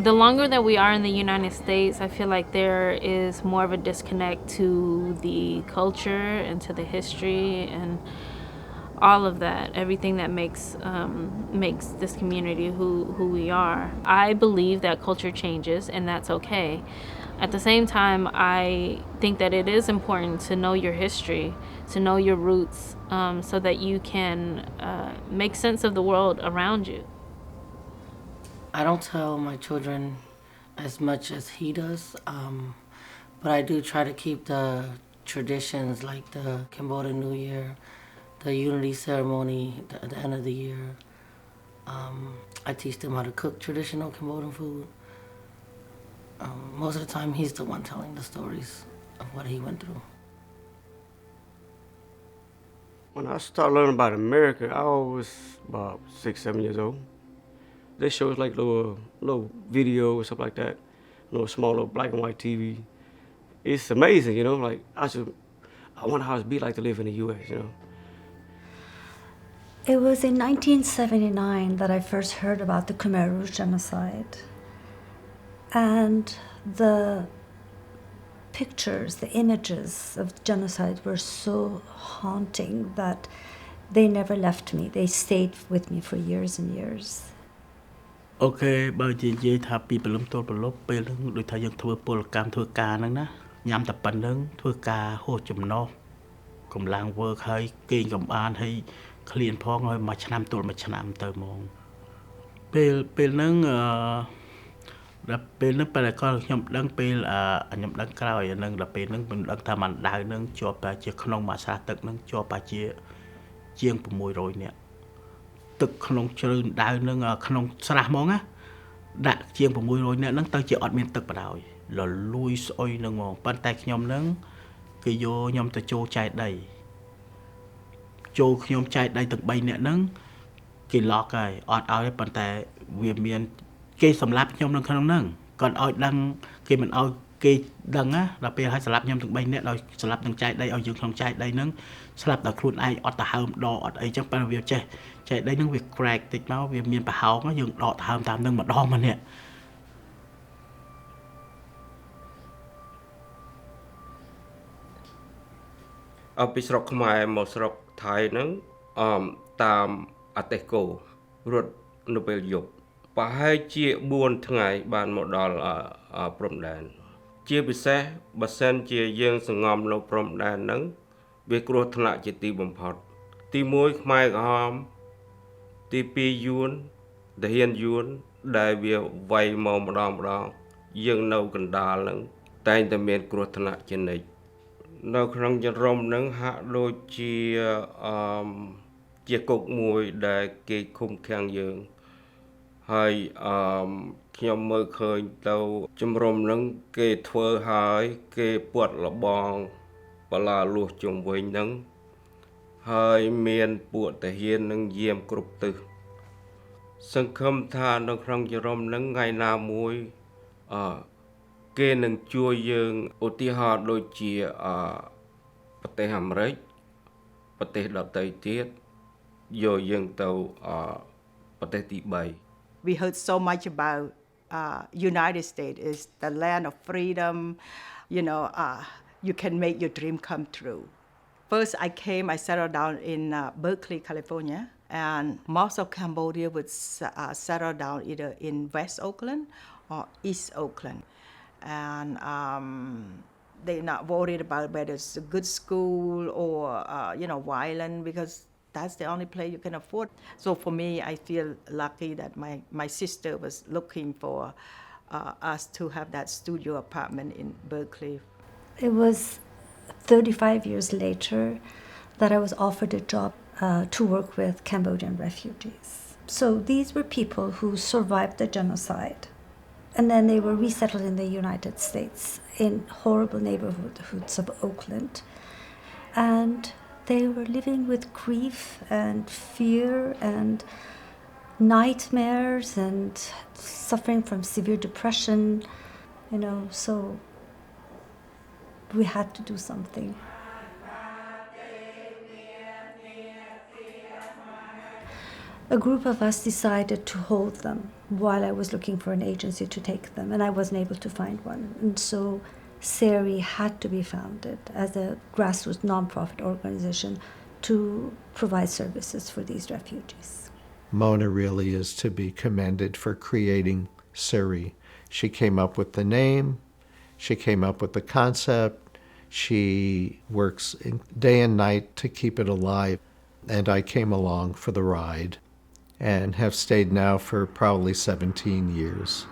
the longer that we are in the United States, I feel like there is more of a disconnect to the culture and to the history and all of that, everything that makes this community who we are. I believe that culture changes, and that's okay. At the same time, I think that it is important to know your history, to know your roots, so that you can make sense of the world around you. I don't tell my children as much as he does, but I do try to keep the traditions like the Cambodian New Year, the unity ceremony at the end of the year. I teach them how to cook traditional Cambodian food. Most of the time, he's the one telling the stories of what he went through. When I started learning about America, I was about 6, 7 years old. They show us like little video or stuff like that, little small little black and white TV. It's amazing, Like I wonder how it'd be like to live in the U.S. It was in 1979 that I first heard about the Khmer Rouge genocide. And the pictures, the images of genocide were so haunting that they never left me. They stayed with me for years and years. អូខេបើនិយាយថាពីព្រលឹមទល់ព្រលប់ពេលហ្នឹងដូចថាយើងធ្វើពលកម្មធ្វើការហ្នឹងណាញ៉ាំតែប៉ុណ្្នឹងធ្វើការហួសចំណុះកម្លាំង work ហើយគេងកំបានហើយឃ្លានផងហើយមួយឆ្នាំទល់មួយឆ្នាំទៅហ្មងពេលហ្នឹងដល់ពេលហ្នឹងពេលក៏ខ្ញុំដឹងពេលខ្ញុំដឹងក្រោយហ្នឹងដល់ពេលហ្នឹងមិនដឹងថាមិនដៅហ្នឹងជាប់តែជាក្នុងមួយស្រះទឹកហ្នឹងជាប់តែជាង600នាក់ទឹកក្នុងជ្រៅដៅហ្នឹងក្នុងស្រះហ្មងណាដាក់ជាង600នាក់ហ្នឹងទៅជាអត់មានទឹកបដ ாய் លលួយស្អុយហ្នឹងហ្មងប៉ុន្តែខ្ញុំហ្នឹងគេយកខ្ញុំទៅចូលចែកដីចូលខ្ញុំចែកដីទាំង3នាក់ហ្នឹងគេឡកហើយអត់ឲ្យប៉ុន្តែវាមានគេសម្លាប់ខ្ញុំនៅក្នុងហ្នឹងគាត់ឲ្យដឹងគេមិនឲ្យគេដឹងណាដល់ពេលឲ្យសម្លាប់ខ្ញុំទាំង3នាក់ដោយសម្លាប់ទាំងចែកដីឲ្យយើងក្នុងចែកដីហ្នឹងស្លាប់ដល់ខ្លួនឯងអត់ទៅហើមដកអត់អីចឹងប៉ុន្តែវាចេះចែកដីហ្នឹងវា crack តិចមកវាមានប្រហោងយើងដកទៅហើមតាមហ្នឹងម្ដងម្នាក់ เอาពីស្រុកខ្មែរមកស្រុកថៃហ្នឹងតាមអតិកោរត់នៅពេលយប់ប្រហែលជា4ថ្ងៃបានមកដល់ព្រំដែនជាពិសេសបើសិនជាយើងសង្ងំនៅព្រំដែនហ្នឹងវាគ្រោះថ្នាក់ជាទីបំផុតទី1ខ្មែរក្រហមទី2យួនទាហានយួនដែលវាវាយមកម្ដងយើងនៅកណ្ដាលហ្នឹងតែងតែមានគ្រោះថ្នាក់ជានិច្ចនៅក្នុងចរំហ្នឹងហាក់ដូចជាគុកមួយដែលគេឃុំឃាំងយើងហើយខ្ញុំមើលឃើញទៅជំរំហ្នឹងគេធ្វើហើយគេពាត់លបងបលាលួសជុំវិញហ្នឹងហើយមានពួកទាហាននឹងយាមគ្រប់ទិសសង្ឃឹមថានៅក្នុងចរំហ្នឹងថ្ងៃណាមួយគេនឹងជួយយើងឧទាហរណ៍ដូចជាប្រទេសអាមេរិកប្រទេសដទៃទៀតយកយើងទៅប្រទេសទី3 We heard so much about United States is the land of freedom, you can make your dream come true. First I settled down in Berkeley, California, and most of Cambodia would settle down either in West Oakland or East Oakland. And they're not worried about whether it's a good school or, violent because that's the only place you can afford. So for me, I feel lucky that my sister was looking for us to have that studio apartment in Berkeley. It was 35 years later that I was offered a job to work with Cambodian refugees. So these were people who survived the genocide. And then they were resettled in the United States in horrible neighborhoods of Oakland. And they were living with grief and fear and nightmares and suffering from severe depression, so we had to do something. A group of us decided to hold them while I was looking for an agency to take them, and I wasn't able to find one. And so CERI had to be founded as a grassroots nonprofit organization to provide services for these refugees. Mona really is to be commended for creating CERI. She came up with the name, she came up with the concept, she works day and night to keep it alive, and I came along for the ride and have stayed now for probably 17 years.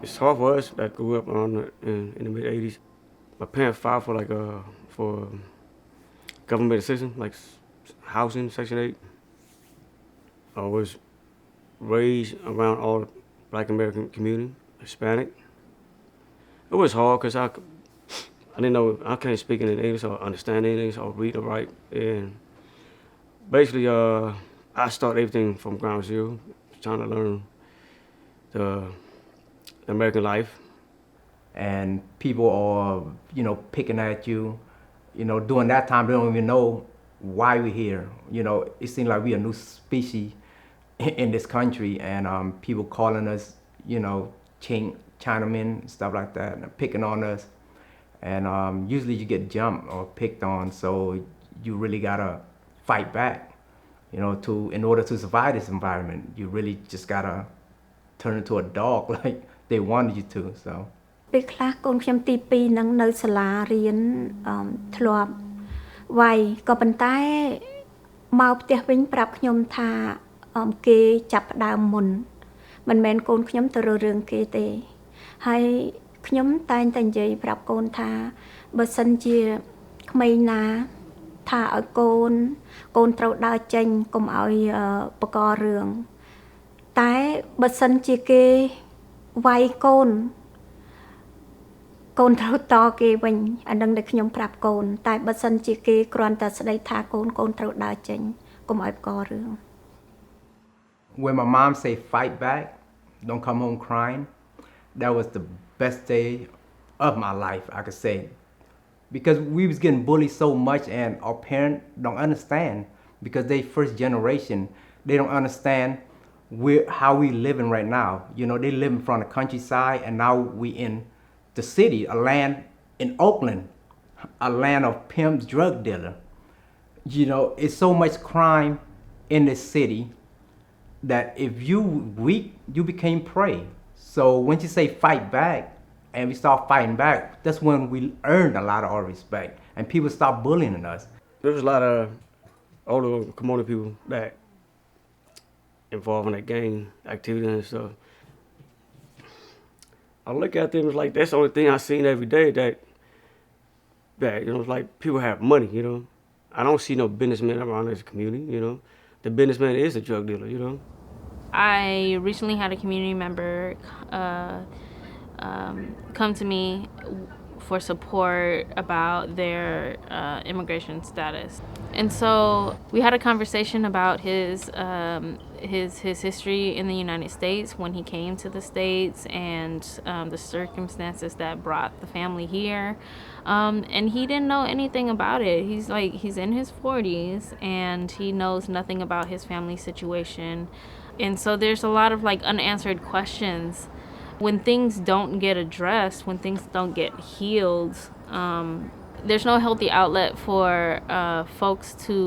It's hard for us that grew up in the mid '80s. My parents filed for for government assistance, like housing, Section 8. I was raised around all the Black American community, Hispanic. It was hard because I didn't know, I can't speak in English or understand English or read or write. And basically, I started everything from ground zero, trying to learn the American life. And people are, picking at you. During that time, they don't even know why we're here. It seems like we're a new species in this country, and people calling us, Chinamen, stuff like that, and picking on us. And usually you get jumped or picked on, so you really gotta fight back. In order to survive this environment, you really just gotta turn into a dog like they wanted you to. So ពេលខ្លះកូនខ្ញុំទី2នឹងនៅសាលារៀនធ្លាប់វាយក៏ប៉ុន្តែមកផ្ទះវិញប្រាប់ខ្ញុំថាគេចាប់ផ្ដើមមុនមិនមែនកូនខ្ញុំទៅរើរឿងគេទេហើយខ្ញុំតែងតែនិយាយប្រាប់កូនថាបើសិនជាក្មេងណាថាឲ្យកូនត្រូវដើរចេញកុំឲ្យបកករឿងតែបើសិនជាគេវាយកូនត្រូវតគេវិញអានឹងដែលខ្ញុំប្រាប់កូនតែបើសិនជាគេគ្រាន់តែស្ដីថាកូនត្រូវដើរចេញកុំឲ្យបកករឿង when my mom say fight back, don't come home crying, that was the best day of my life, I could say. Because we was getting bullied so much and our parents don't understand because they first generation, they don't understand how we living right now. They living from the countryside and now we in the city, a land in Oakland, a land of pimps, drug dealer. It's so much crime in this city that if you weak, you became prey. So when you say fight back, and we start fighting back, that's when we earned a lot of our respect, and people start bullying us. There was a lot of older community people that involved in that gang activity and stuff. I look at them, it's like that's the only thing I seen every day that it's like people have money, I don't see no businessmen around this community, The businessman is a drug dealer, I recently had a community member come to me for support about their immigration status. And so we had a conversation about his history in the United States when he came to the States and the circumstances that brought the family here. And he didn't know anything about it. He's in his 40s and he knows nothing about his family situation. And so there's a lot of unanswered questions. When things don't get addressed, when things don't get healed, there's no healthy outlet for folks to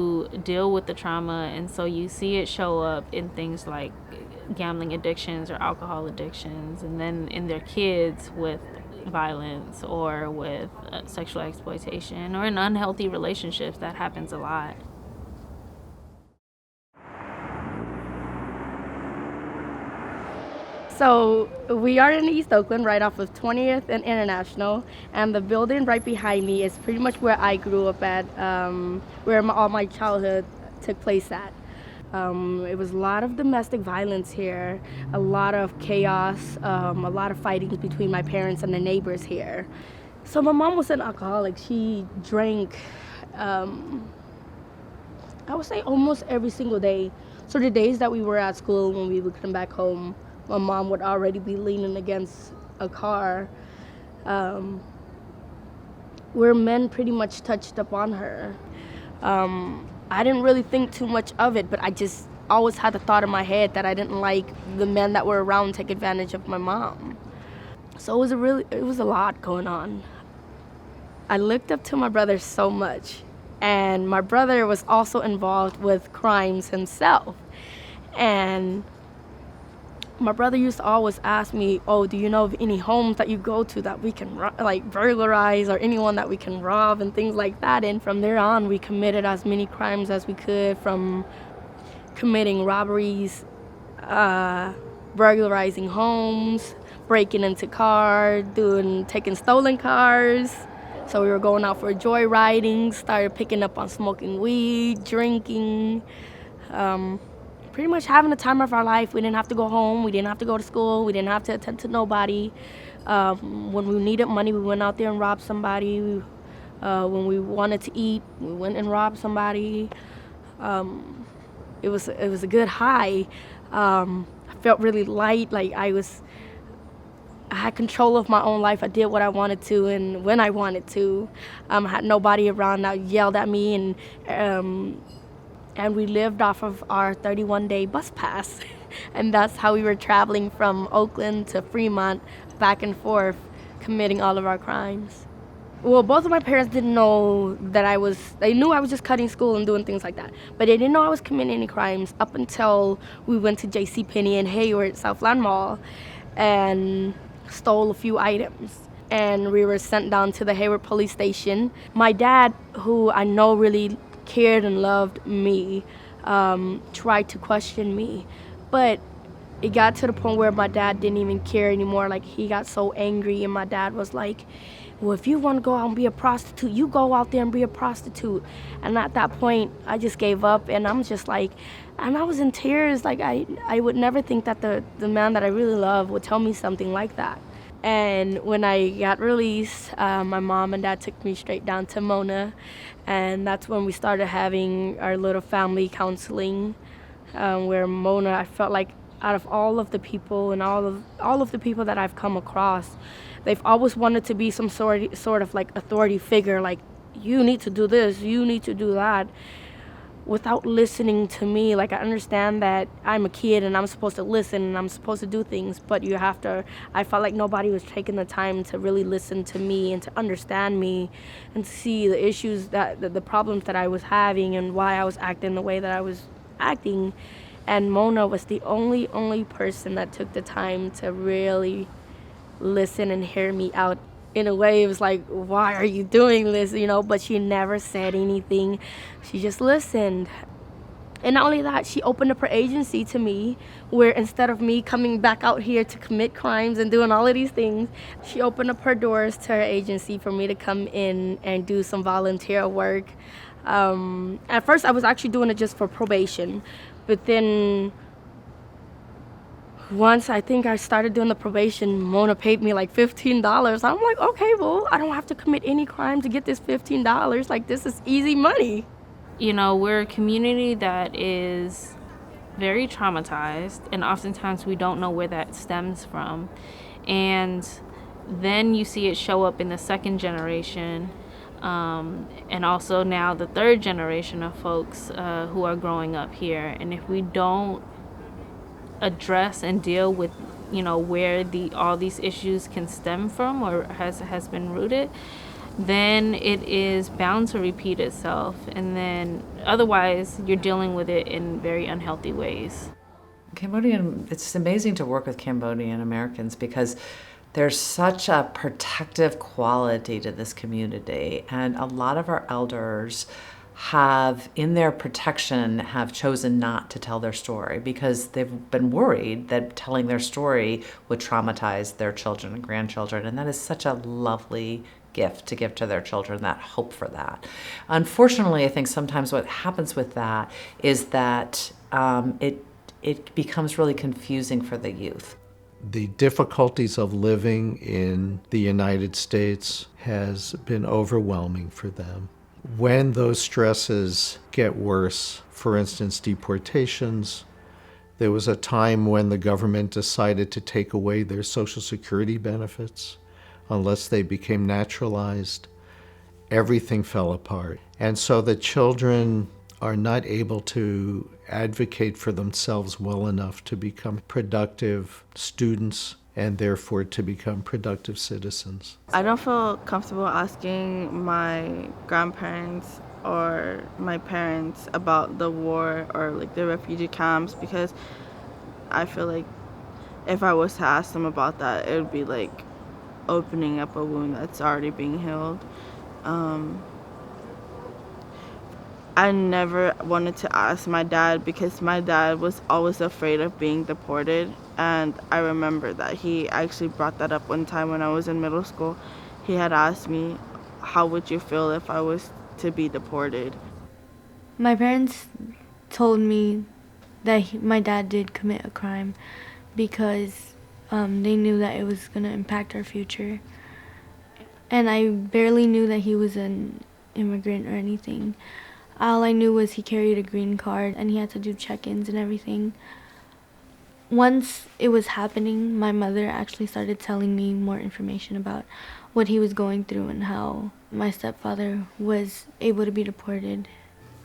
deal with the trauma. And so you see it show up in things like gambling addictions or alcohol addictions, and then in their kids with violence or with sexual exploitation or in unhealthy relationships. That happens a lot. So we are in East Oakland, right off of 20th and International, and the building right behind me is pretty much where I grew up at, where all my childhood took place at. It was a lot of domestic violence here, a lot of chaos, a lot of fightings between my parents and the neighbors here. So my mom was an alcoholic. She drank, I would say almost every single day. So the days that we were at school, when we would come back home, my mom would already be leaning against a car, where men pretty much touched upon her. I didn't really think too much of it, but I just always had the thought in my head that I didn't like the men that were around take advantage of my mom. So it was a lot going on. I looked up to my brother so much, and my brother was also involved with crimes himself. And my brother used to always ask me, oh, do you know of any homes that you go to that we can like burglarize, or anyone that we can rob and things like that? And from there on, we committed as many crimes as we could, from committing robberies, burglarizing homes, breaking into cars, taking stolen cars. So we were going out for joyriding, started picking up on smoking weed, drinking, pretty much having the time of our life. We didn't have to go home. We didn't have to go to school. We didn't have to attend to nobody. When we needed money, we went out there and robbed somebody. When we wanted to eat, we went and robbed somebody. It was a good high. I felt really light, like I had control of my own life. I did what I wanted to and when I wanted to. I had nobody around that yelled at me, and we lived off of our 31-day bus pass. And that's how we were traveling from Oakland to Fremont, back and forth, committing all of our crimes. Well, both of my parents didn't know that they knew I was just cutting school and doing things like that, but they didn't know I was committing any crimes up until we went to JCPenney in Hayward, Southland Mall, and stole a few items. And we were sent down to the Hayward police station. My dad, who I know really cared and loved me, tried to question me, but it got to the point where my dad didn't even care anymore. Like, he got so angry, and my dad was like, well, if you want to go out and be a prostitute, you go out there and be a prostitute. And at that point, I just gave up, and I'm just like, and I was in tears. Like, I would never think that the man that I really love would tell me something like that. And when I got released, my mom and dad took me straight down to Mona, and that's when we started having our little family counseling, where Mona, I felt like out of all of the people and all of the people that I've come across, they've always wanted to be some sort of like authority figure, like, you need to do this, you need to do that, without listening to me. Like, I understand that I'm a kid and I'm supposed to listen and I'm supposed to do things, but I felt like nobody was taking the time to really listen to me and to understand me and to see the issues, the problems that I was having and why I was acting the way that I was acting. And Mona was the only person that took the time to really listen and hear me out. In a way, it was like, why are you doing this, but she never said anything. She just listened. And not only that, she opened up her agency to me, where instead of me coming back out here to commit crimes and doing all of these things, she opened up her doors to her agency for me to come in and do some volunteer work. At first, I was actually doing it just for probation, but then once I think I started doing the probation, Mona paid me like $15. I'm like, okay, well, I don't have to commit any crime to get this $15. Like, this is easy money. We're a community that is very traumatized, and oftentimes we don't know where that stems from. And then you see it show up in the second generation, and also now the third generation of folks who are growing up here. And if we don't address and deal with where all these issues can stem from or has been rooted, then it is bound to repeat itself, and then otherwise you're dealing with it in very unhealthy ways. It's amazing to work with Cambodian Americans because there's such a protective quality to this community, and a lot of our elders have, in their protection, have chosen not to tell their story because they've been worried that telling their story would traumatize their children and grandchildren. And that is such a lovely gift to give to their children, that hope for that. Unfortunately, I think sometimes what happens with that is that it becomes really confusing for the youth. The difficulties of living in the United States has been overwhelming for them. When those stresses get worse, for instance, deportations, there was a time when the government decided to take away their Social Security benefits unless they became naturalized. Everything fell apart. And so the children are not able to advocate for themselves well enough to become productive students and therefore to become productive citizens. I don't feel comfortable asking my grandparents or my parents about the war or like the refugee camps because I feel like if I was to ask them about that, it would be like opening up a wound that's already being healed. I never wanted to ask my dad because my dad was always afraid of being deported. And I remember that he actually brought that up one time when I was in middle school. He had asked me, how would you feel if I was to be deported? My parents told me that my dad did commit a crime because they knew that it was going to impact our future. And I barely knew that he was an immigrant or anything. All I knew was he carried a green card and he had to do check-ins and everything. Once it was happening, my mother actually started telling me more information about what he was going through and how my stepfather was able to be deported.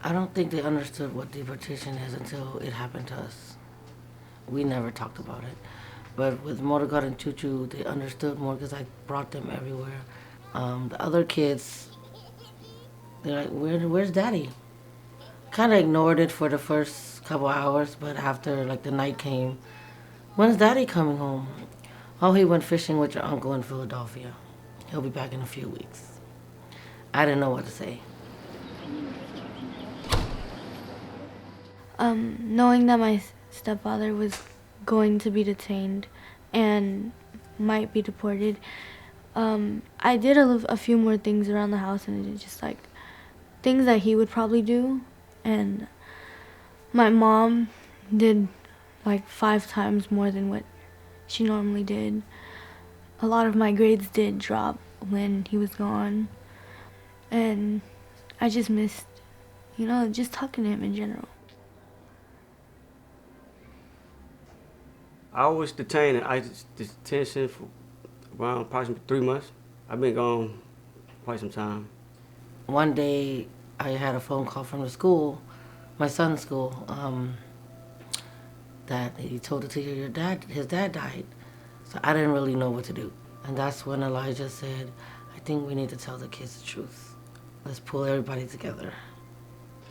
I don't think they understood what deportation is until it happened to us. We never talked about it. But with Motor God and Choo Choo, they understood more because I brought them everywhere. The other kids, they're like, where's Daddy? Kind of ignored it for the first couple hours, but after like the night came, when's Daddy coming home? Oh, he went fishing with your uncle in Philadelphia. He'll be back in a few weeks. I didn't know what to say. Knowing that my stepfather was going to be detained and might be deported, I did a few more things around the house, and it's just like things that he would probably do. And my mom did like 5 times more than what she normally did. A lot of my grades did drop when he was gone. And I just missed, just talking to him in general. I was detained in ICE detention for around approximately 3 months. I've been gone quite some time. One day, I had a phone call from the school, my son's school, that he told the teacher, his dad died. So I didn't really know what to do. And that's when Elijah said, I think we need to tell the kids the truth. Let's pull everybody together.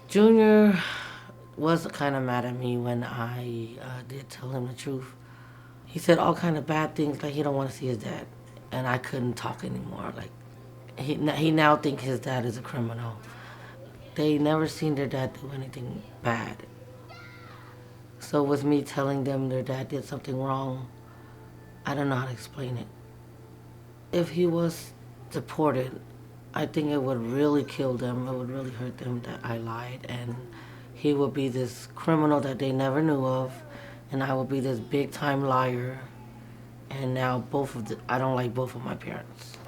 Junior was kind of mad at me when I did tell him the truth. He said all kind of bad things, like he don't want to see his dad. And I couldn't talk anymore. Like he now thinks his dad is a criminal. They never seen their dad do anything bad. So with me telling them their dad did something wrong, I don't know how to explain it. If he was deported, I think it would really kill them. It would really hurt them that I lied. And he would be this criminal that they never knew of. And I would be this big time liar. And now I don't like both of my parents.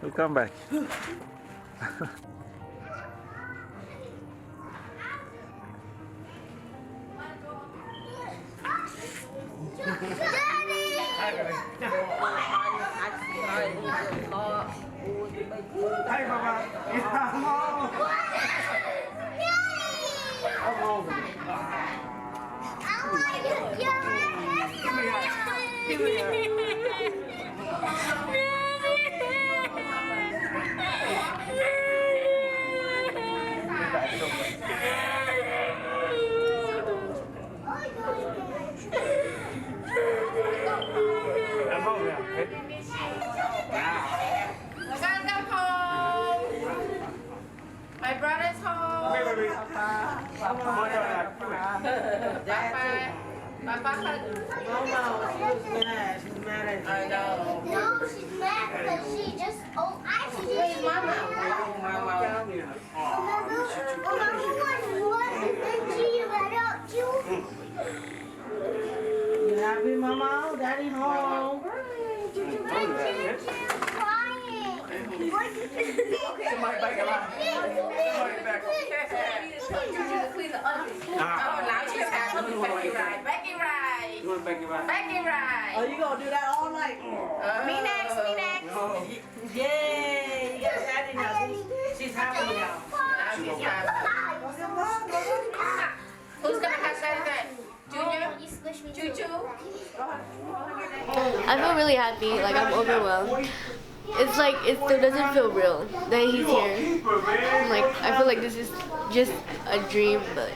We'll come back. My brother's home. Mama, she was mad. She's mad at you. I know. No, she's mad because she just. Oh, I see. Where's Mama? Oh, Mama. You happy, Mama? Daddy home. Somebody back in line. Somebody back. Clean the onions. Oh, now she's happy. Becky ride. Becky ride. You want Becky ride? Becky ride. Oh, you gonna do that all night? Me next. Me next. No. Yay! You got Daddy now. She's happy now. Now she's happy. Who's gonna have that? Junior? Choo-choo? I feel really happy, like I'm overwhelmed. It's like it still doesn't feel real that he's here. Like I feel like this is just a dream, but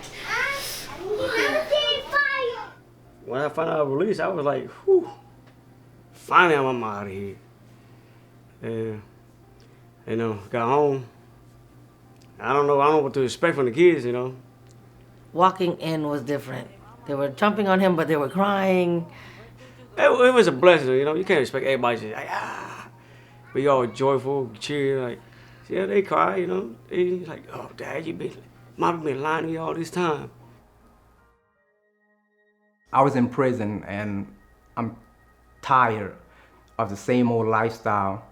When I found out I was released, I was like, whew, finally I'm out of here. And, you know, got home. I don't know what to expect from the kids, you know. Walking in was different. They were jumping on him, but they were crying. It was a blessing, you know. You can't expect everybody to like, be all joyful, cheer, like, yeah, they cry, you know. They like, oh, Dad, Mama been lying to you all this time. I was in prison and I'm tired of the same old lifestyle.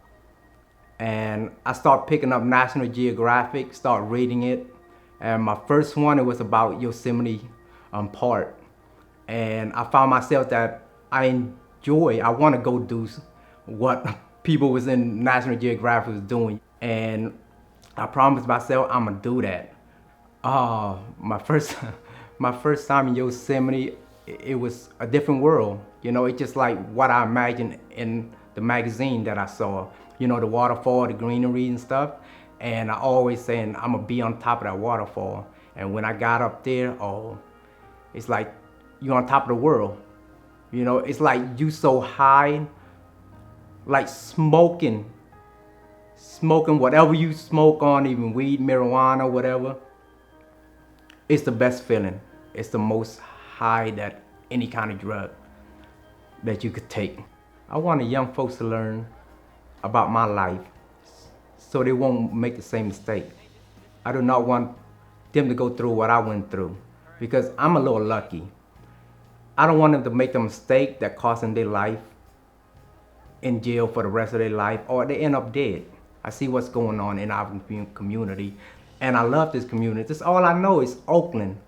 And I started picking up National Geographic, start reading it. And my first one, it was about Yosemite Park. And I found myself that I want to go do what people was in National Geographic was doing. And I promised myself I'm gonna do that. My first time in Yosemite, it was a different world. You know, it's just like what I imagined in the magazine that I saw. You know, the waterfall, the greenery and stuff. And I always saying I'm gonna be on top of that waterfall. And when I got up there, it's like you're on top of the world. You know, it's like you so high, like smoking whatever you smoke on, even weed, marijuana, whatever. It's the best feeling. It's the most high that any kind of drug that you could take. I want the young folks to learn about my life so they won't make the same mistake. I do not want them to go through what I went through because I'm a little lucky. I don't want them to make the mistake that cost them their life in jail for the rest of their life or they end up dead. I see what's going on in our community and I love this community. That's all I know is Oakland.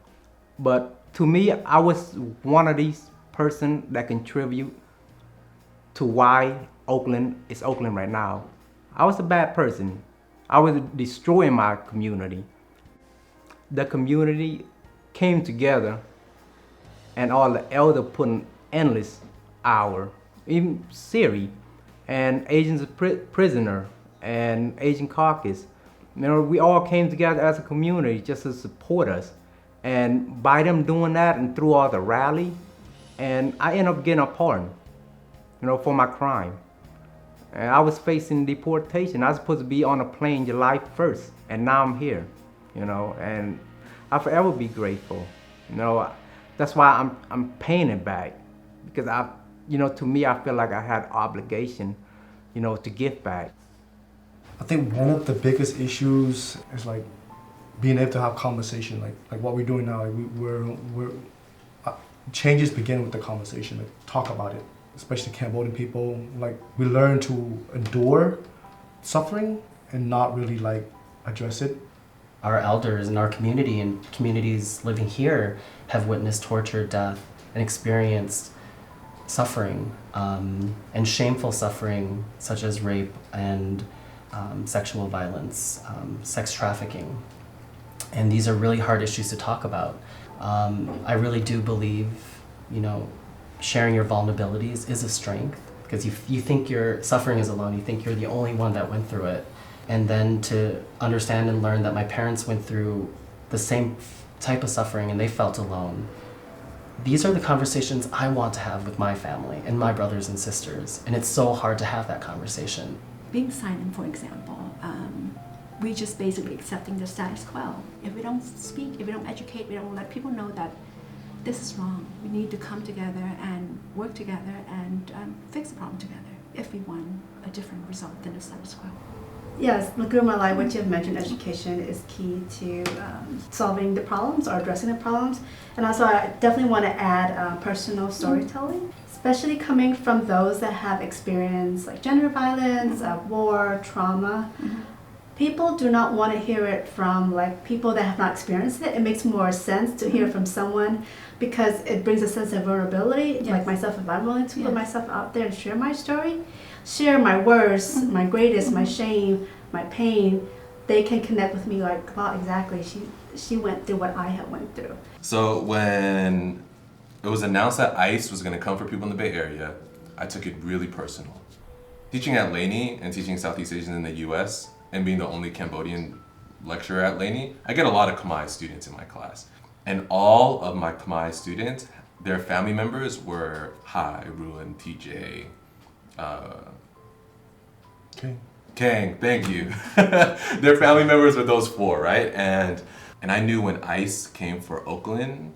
But to me, I was one of these person that contribute to why Oakland is Oakland right now. I was a bad person. I was destroying my community. The community came together and all the elders put an endless hour, even CERI and Asians Prisoner and Asian Caucus. You know, we all came together as a community just to support us. And by them doing that and through all the rally, and I ended up getting a pardon, you know, for my crime. And I was facing deportation. I was supposed to be on a plane July 1st, and now I'm here, you know, and I'll forever be grateful. You know, that's why I'm paying it back, because to me, I feel like I had obligation, you know, to give back. I think one of the biggest issues is like being able to have conversation, like what we're doing now. We're changes begin with the conversation. Like, talk about it, especially Cambodian people. Like, we learn to endure suffering and not really like address it. Our elders in our community and communities living here have witnessed torture, death, and experienced suffering and shameful suffering such as rape and sexual violence, sex trafficking. And these are really hard issues to talk about. I really do believe, you know, sharing your vulnerabilities is a strength, because you think your suffering is alone, you think you're the only one that went through it. And then to understand and learn that my parents went through the same type of suffering and they felt alone. These are the conversations I want to have with my family and my brothers and sisters. And it's so hard to have that conversation. Being silent, for example, we just basically accepting the status quo. If we don't speak, if we don't educate, we don't let people know that this is wrong. We need to come together and work together and fix the problem together if we want a different result than the status quo. Yes, Laguma, like what you've mentioned, education is key to solving the problems or addressing the problems. And also, I definitely want to add personal storytelling, especially coming from those that have experienced like gender violence, war, trauma. People do not want to hear it from like people that have not experienced it. It makes more sense to hear from someone because it brings a sense of vulnerability. Yes. Like myself, if I'm willing to put myself out there and share my story, share my worst, my greatest, my shame, my pain, they can connect with me like, wow, exactly, she went through what I had went through. So when it was announced that ICE was going to come for people in the Bay Area, I took it really personal. Teaching at Laney and teaching Southeast Asians in the US and being the only Cambodian lecturer at Laney, I get a lot of Khmer students in my class. And all of my Khmer students, their family members were Hai, Ruan, TJ, Kang, thank you. Their family members were those four, right? And I knew when ICE came for Oakland,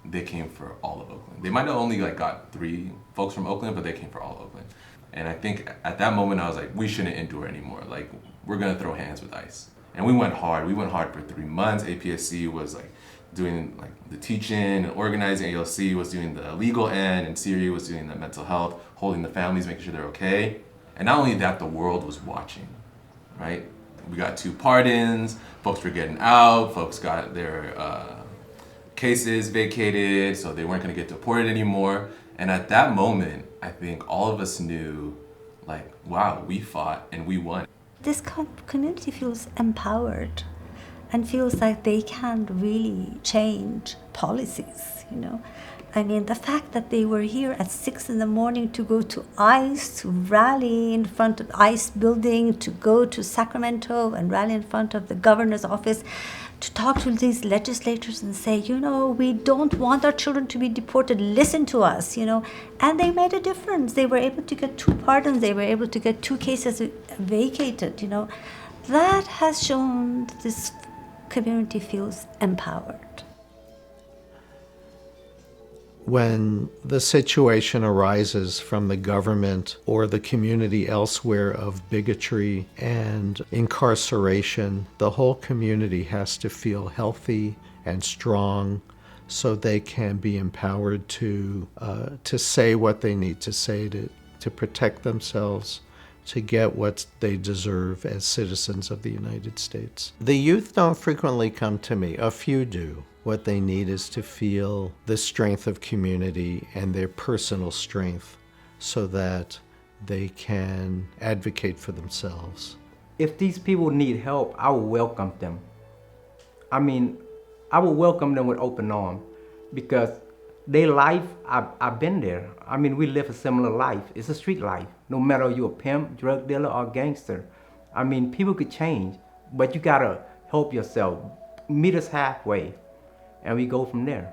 they came for all of Oakland. They might have only like got 3 folks from Oakland, but they came for all of Oakland. And I think at that moment I was like, we shouldn't endure anymore. Like, we're gonna throw hands with ICE. And we went hard. We went hard for 3 months. APSC was like doing like the teaching and organizing. ALC was doing the legal end, and CERI was doing the mental health, holding the families, making sure they're okay. And not only that, the world was watching, right? We got 2 pardons, folks were getting out, folks got their cases vacated, so they weren't gonna get deported anymore. And at that moment, I think all of us knew, like, wow, we fought and we won. This community feels empowered and feels like they can really change policies, you know. I mean, the fact that they were here at 6 in the morning to go to ICE, to rally in front of ICE building, to go to Sacramento and rally in front of the governor's office, to talk to these legislators and say, you know, we don't want our children to be deported, listen to us, you know. And they made a difference. They were able to get 2 pardons. They were able to get 2 cases vacated, you know. That has shown that this community feels empowered. When the situation arises from the government or the community elsewhere of bigotry and incarceration, the whole community has to feel healthy and strong so they can be empowered to say what they need to say, to protect themselves, to get what they deserve as citizens of the United States. The youth don't frequently come to me. A few do. What they need is to feel the strength of community and their personal strength so that they can advocate for themselves. If these people need help, I will welcome them. I mean, I will welcome them with open arms because their life, I've been there. I mean, we live a similar life. It's a street life. No matter you're a pimp, drug dealer, or gangster. I mean, people could change, but you gotta help yourself. Meet us halfway, and we go from there.